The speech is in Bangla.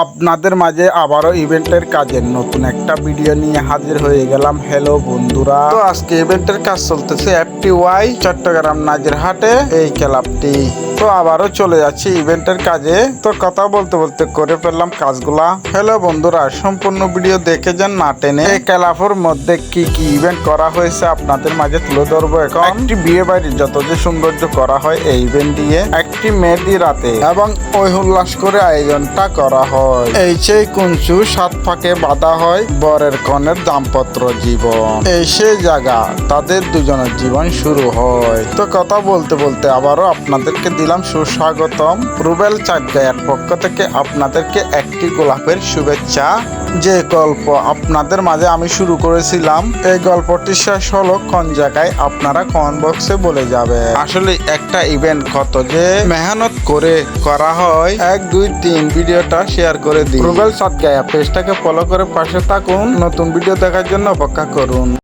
আপনাদের মাঝে আবারও ইভেন্টের কাজের নতুন একটা ভিডিও নিয়ে হাজির হয়ে গেলাম। হ্যালো বন্ধুরা, তো আজকে ইভেন্টের কাজ চলতেছে FTY চট্টগ্রাম নাজিরহাটে এই ক্লাবটি। তো আবারও চলে যাচ্ছি ইভেন্টের কাজে। তো কথা বলতে বলতে করে ফেললাম কাজগুলা। হ্যালো বন্ধুরা, সম্পূর্ণ ভিডিও দেখে যান না টেনে। এই ক্লাবের মধ্যে কি কি ইভেন্ট করা হয়েছে আপনাদের মাঝে তুলে ধরবো। এখন একটি বিয়ে বাড়ির যত যে সৌন্দর্য করা হয় এই ইভেন্ট দিয়ে, একটি মেহেদি রাতে এবং ওই উল্লাস করে আয়োজনটা করা হয়। এই সেই কুঞ্চু সাত ফাঁকে বাঁধা হয় বরের কনের দাম্পত্য জীবন। এই সেই জায়গা তাদের দুজনের জীবন শুরু হয়। তো কথা বলতে বলতে আবারও আপনাদেরকে দিলাম সুস্বাগতম। রুবেল চাটগাঁয়ের পক্ষ থেকে আপনাদেরকে একটি গোলাপের শুভেচ্ছা। যে গল্প আপনাদের মাঝে আমি শুরু করেছিলাম, এই গল্পটি শেষ হলো কোন জায়গায় আপনারা কমেন্ট বক্সে বলে যাবে। আসলে একটা ইভেন্ট কত যে মেহনত করে করা হয়। 1 2 3 ভিডিওটা শেয়ার করে দিন। রুবেল চাটগাঁয়া পেজটাকে ফলো করে পাশে থাকুন। নতুন ভিডিও দেখার জন্য অপেক্ষা করুন।